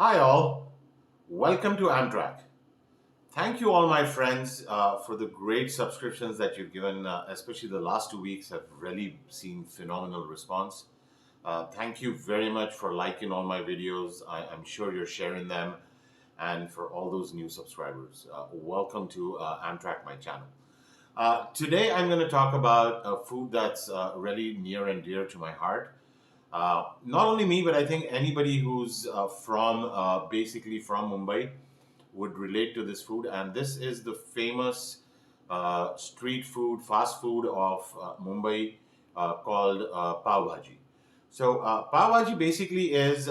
Hi, all. Welcome to Amtrack. Thank you, all my friends, for the great subscriptions that you've given, especially the last 2 weeks have really seen phenomenal response. Thank you very much for liking all my videos. I'm sure you're sharing them. And for all those new subscribers, welcome to Amtrack, my channel. Today, I'm going to talk about a food that's really near and dear to my heart. Not only me, but I think anybody who's basically from Mumbai would relate to this food. And this is the famous street food, fast food of Mumbai called Pav Bhaji. So, Pav Bhaji basically is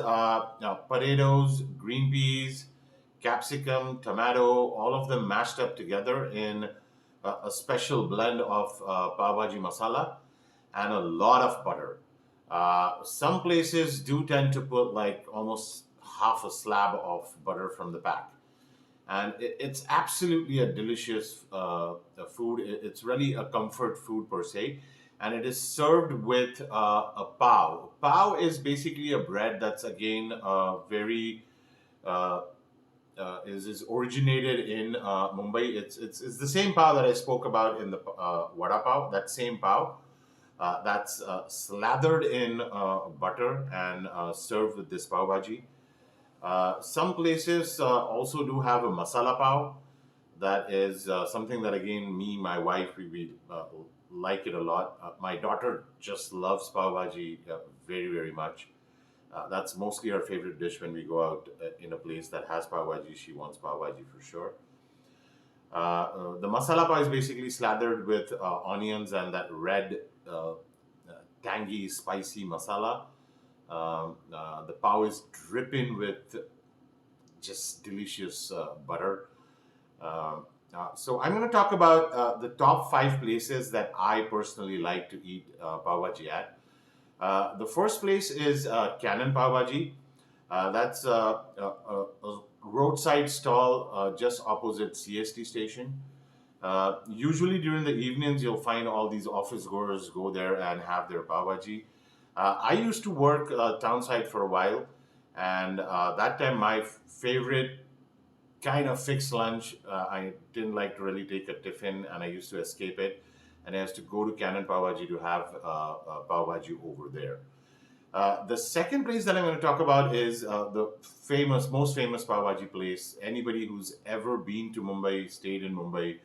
potatoes, green peas, capsicum, tomato, all of them mashed up together in a special blend of Pav Bhaji masala and a lot of butter. Some places do tend to put like almost half a slab of butter from the pack. And it's absolutely a delicious food. It's really a comfort food per se. And it is served with a pav. Pav is basically a bread that's again very uh, is originated in Mumbai. It's the same pav that I spoke about in the vada pav. That same pav that's slathered in butter and served with this pav bhaji. Some places also do have a masala pav. That is something that again my wife, we like it a lot. My daughter just loves pav bhaji very much. That's mostly her favorite dish when we go out in a place that has pav bhaji. She wants pav bhaji for sure. The masala pav is basically slathered with onions and that red, tangy, spicy masala. The pav is dripping with just delicious butter. So I'm going to talk about the top 5 places that I personally like to eat pav bhaji at. The first place is Cannon Pav Bhaji. That's a roadside stall just opposite CST station. Usually during the evenings, you'll find all these office goers go there and have their pav bhaji. I used to work townside for a while, and that time my favorite kind of fixed lunch. I didn't like to really take a tiffin, and I used to escape it. And I used to go to Cannon Pav Bhaji to have Pav Bhaji over there. The second place that I'm going to talk about is the most famous Pav Bhaji place. Anybody who's ever been to Mumbai, stayed in Mumbai,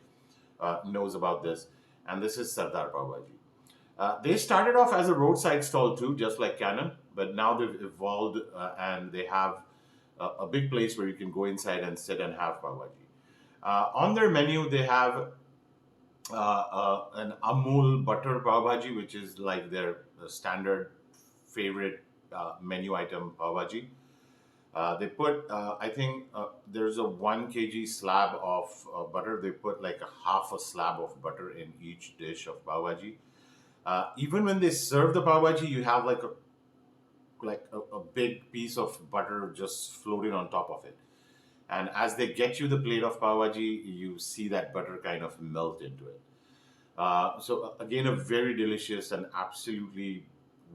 knows about this. And this is Sardar Pav Bhaji. They started off as a roadside stall too, just like Cannon, but now they've evolved and they have a big place where you can go inside and sit and have pav bhaji. On their menu, they have an Amul butter pav bhaji, which is like their standard favorite menu item pav bhaji. They put, I think there's a 1 kg slab of butter. They put like a half a slab of butter in each dish of pav bhaji. Even when they serve the pav bhaji, you have a big piece of butter just floating on top of it. And as they get you the plate of pav bhaji, you see that butter kind of melt into it. Again, a very delicious and absolutely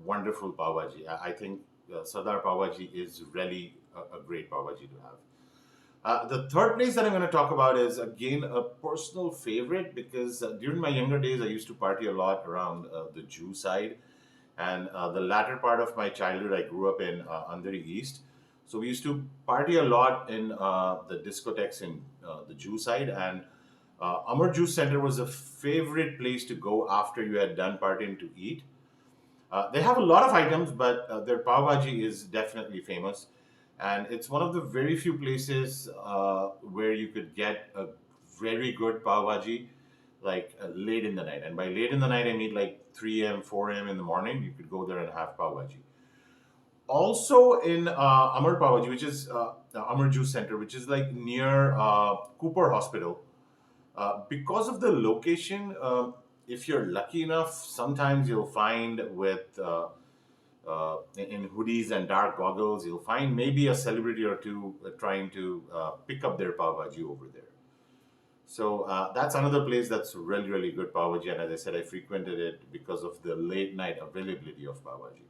wonderful pav bhaji. I think Sadar Pav Bhaji is really a great pav bhaji to have. The third place that I'm going to talk about is again a personal favorite because during my younger days I used to party a lot around the Jew side, and the latter part of my childhood I grew up in Andheri East. So we used to party a lot in the discotheques in the Jew side, and Amar Juice Center was a favorite place to go after you had done partying to eat. They have a lot of items, but their pav bhaji is definitely famous. And it's one of the very few places where you could get a very good pav bhaji like late in the night. And by late in the night, I mean like 3 a.m., 4 a.m. in the morning, you could go there and have pav bhaji. Also in Amar Paav, which is the Amar Juice Center, which is like near Cooper Hospital. Because of the location, if you're lucky enough, sometimes you'll find with in hoodies and dark goggles, you'll find maybe a celebrity or two trying to pick up their pav bhaji over there. So that's another place that's really good pav bhaji. And as I said, I frequented it because of the late night availability of pav bhaji.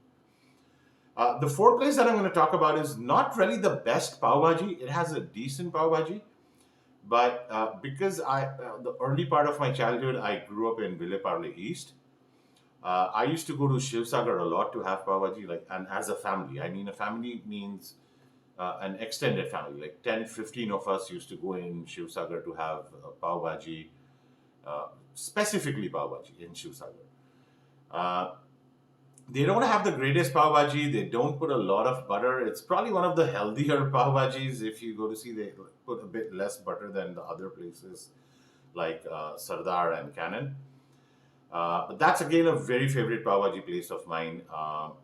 The fourth place that I'm going to talk about is not really the best pav bhaji. It has a decent pav bhaji, but because the early part of my childhood, I grew up in Ville Parle East. I used to go to Chivsagar a lot to have pav bhaji, like, and as a family. I mean, a family means an extended family, like 10, 15 of us used to go in Chivsagar to have pav bhaji, specifically pav bhaji in Chivsagar. Uh, they don't have the greatest pav bhaji. They don't put a lot of butter. It's probably one of the healthier pav bhajis. If you go to see, they put a bit less butter than the other places like Sardar and Cannon. But that's again a very favorite pav bhaji place of mine.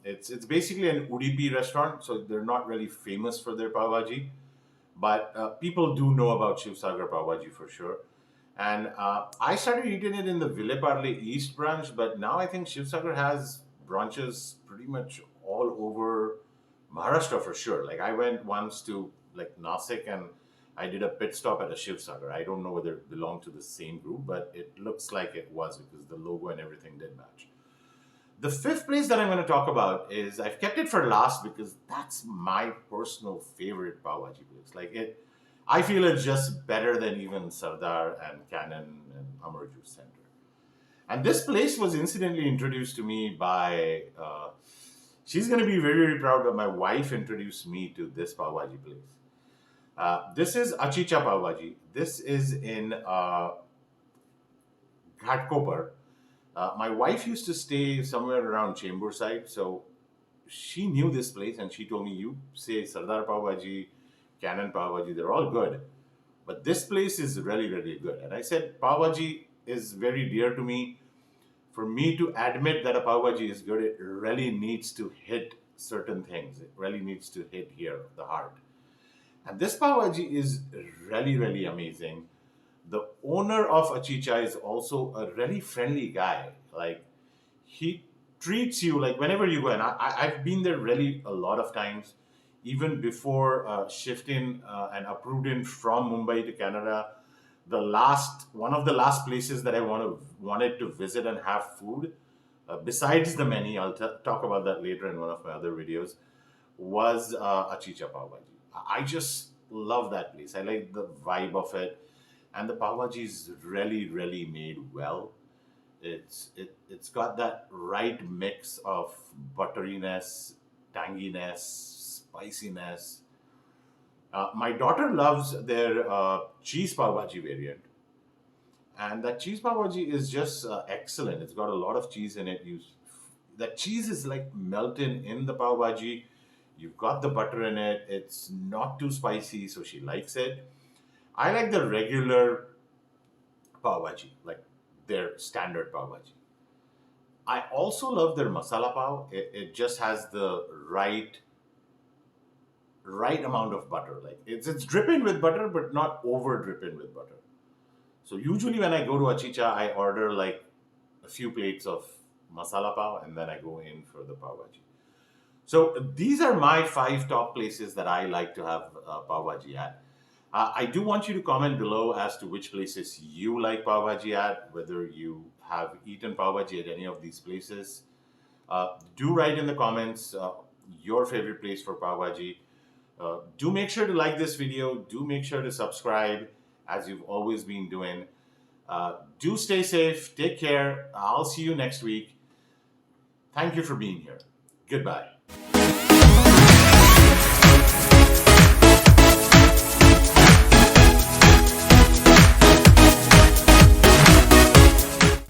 It's basically an Udupi restaurant, so they're not really famous for their pav bhaji, but people do know about Chivsagar Pav Bhaji for sure. And I started eating it in the Ville Parle East branch, but now I think Chivsagar has branches pretty much all over Maharashtra for sure. Like I went once to like Nasik and I did a pit stop at a Chivsagar. I don't know whether it belonged to the same group, but it looks like it was because the logo and everything did match. The fifth place that I'm going to talk about is I've kept it for last because that's my personal favorite pav bhaji place. Like it, I feel it's just better than even Sardar and Cannon and Amar Juice Center. And this place was incidentally introduced to me by. She's going to be very very proud that my wife introduced me to this pav bhaji place. This is Achicha Pav Bhaji. This is in Ghatkopar. My wife used to stay somewhere around Chembur side, so she knew this place and she told me, you say Sardar Pav Bhaji, Cannon Pav Bhaji, they're all good. But this place is really, really good. And I said, Pav Bhaji is very dear to me. For me to admit that a Pav Bhaji is good, it really needs to hit certain things. It really needs to hit here, the heart. And this Pav Bhaji is really, really amazing. The owner of Achicha is also a really friendly guy. Like he treats you like whenever you go, and I've been there really a lot of times, even before shifting and uprooting from Mumbai to Canada. One of the last places that I wanted to visit and have food, besides the many, I'll talk about that later in one of my other videos, was Achicha Pav Bhaji. I just love that place. I like the vibe of it, and the pav bhaji is really, really made well. It's got that right mix of butteriness, tanginess, spiciness. My daughter loves their cheese pav bhaji variant, and that cheese pav bhaji is just excellent. It's got a lot of cheese in it. That cheese is like melting in the pav bhaji. You've got the butter in it. It's not too spicy, so she likes it. I like the regular pav bhaji, like their standard pav bhaji. I also love their masala pav. It just has the right amount of butter. Like it's dripping with butter, but not over dripping with butter. So usually when I go to Achicha, I order like a few plates of masala pav, and then I go in for the pav bhaji. So these are my 5 top places that I like to have pav bhaji at. I do want you to comment below as to which places you like pav bhaji at, whether you have eaten pav bhaji at any of these places. Do write in the comments your favorite place for pav bhaji. Do make sure to like this video. Do make sure to subscribe as you've always been doing. Do stay safe. Take care. I'll see you next week. Thank you for being here. Goodbye.